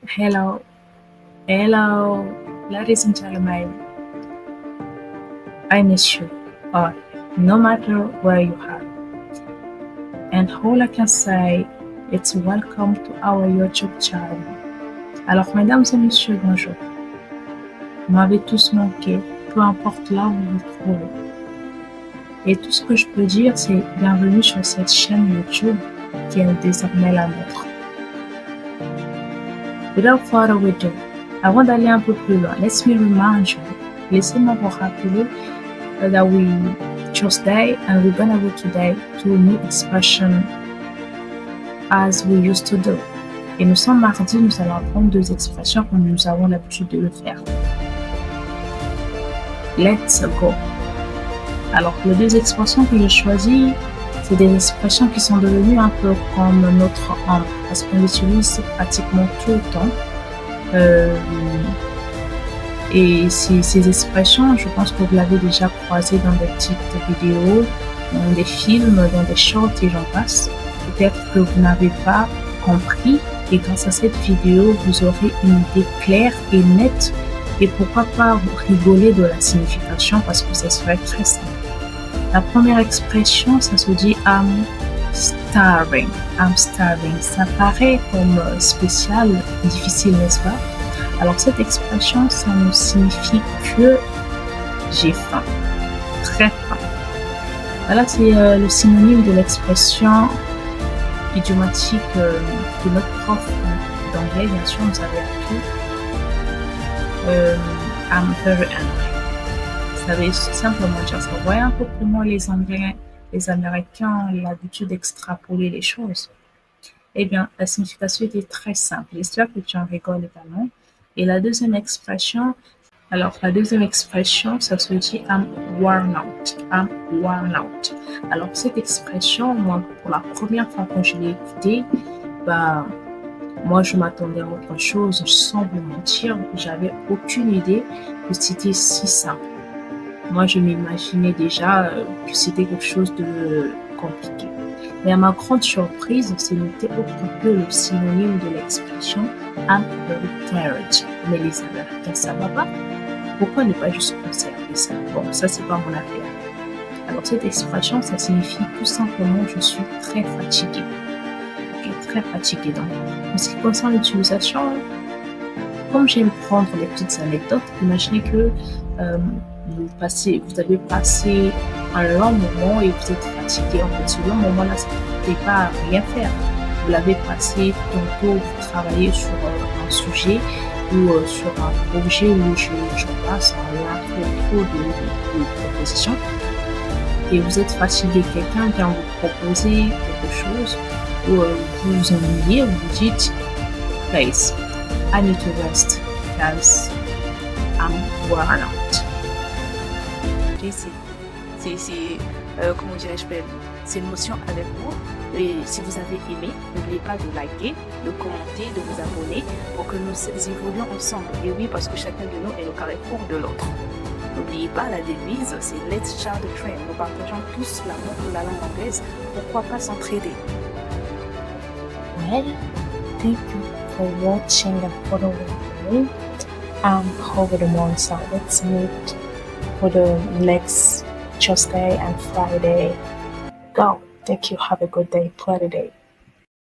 Hello, hello, ladies and gentlemen. I miss you all, no matter where you are. And all I can say is welcome to our YouTube channel. Alors, mesdames et messieurs, bonjour. Vous m'avez tous manqué, peu importe là où vous vous trouvez. Et tout ce que je peux dire, c'est bienvenue sur cette chaîne YouTube qui est désormais la nôtre. Without further ado, avant d'aller un peu plus loin, let me remind you, laissez-moi vous rappeler that we chose today and we're gonna go today to a new expression as we used to do. Et nous sommes mardi, nous allons apprendre deux expressions comme nous avons l'habitude de le faire. Let's go. Alors, les deux expressions que j'ai choisies, c'est des expressions qui sont devenues un peu comme notre âme, parce qu'on l'utilise pratiquement tout le temps. Et ces expressions, je pense que vous l'avez déjà croisées dans des petites vidéos, dans des films, dans des shorts et j'en passe. Peut-être que vous n'avez pas compris et grâce à cette vidéo, vous aurez une idée claire et nette et pourquoi pas vous rigoler de la signification parce que ça serait très simple. La première expression, ça se dit I'm starving. I'm starving. Ça paraît comme spécial, difficile, n'est-ce pas? Alors cette expression, ça ne signifie que j'ai faim, très faim. Voilà, c'est le synonyme de l'expression idiomatique que notre prof d'anglais, bien sûr, nous avait appris. I'm very angry. Ça veut simplement dire ça. Vous voyez un peu comment les Anglais, les Américains ont l'habitude d'extrapoler les choses. Eh bien, la signification était très simple. J'espère que tu en rigoles également. Et la deuxième expression, ça se dit I'm worn out. I'm worn out. Alors, cette expression, moi, pour la première fois quand je l'ai écoutée, moi, je m'attendais à autre chose, sans vous mentir. J'avais aucune idée que c'était si simple. Moi, je m'imaginais déjà que c'était quelque chose de compliqué. Mais à ma grande surprise, ce n'était autre que le synonyme de l'expression I'm very tired. Mais les Américains, ça va pas. Pourquoi ne pas juste conserver ça? Bon, ça, c'est pas mon affaire. Alors, cette expression, ça signifie tout simplement je suis très fatigué. Très fatigué. Donc, en ce qui concerne l'utilisation, comme j'aime prendre des petites anecdotes, imaginez que vous avez passé un long moment et vous êtes fatigué. En fait, ce long moment-là, ça ne peut pas rien faire. Vous l'avez passé tantôt, vous travaillez sur un sujet ou sur un projet où je passe en trop de propositions et vous êtes fatigué. Quelqu'un vient vous proposer quelque chose ou vous vous ennuyez, vous vous dites please, I need to rest because I'm worn out. Comment dirais-je, c'est une motion avec vous. Et si vous avez aimé, n'oubliez pas de liker, de commenter, de vous abonner pour que nous évoluions ensemble. Et oui, parce que chacun de nous est le carrefour de l'autre. N'oubliez pas, la devise, c'est Let's share the train. Nous partageons tous l'amour de la langue anglaise. Pourquoi pas s'entraider? Well, thank you for watching and following me. I'm over the moon, so let's meet for the next Tuesday and Friday. Go. Thank you. Have a good day. Play day.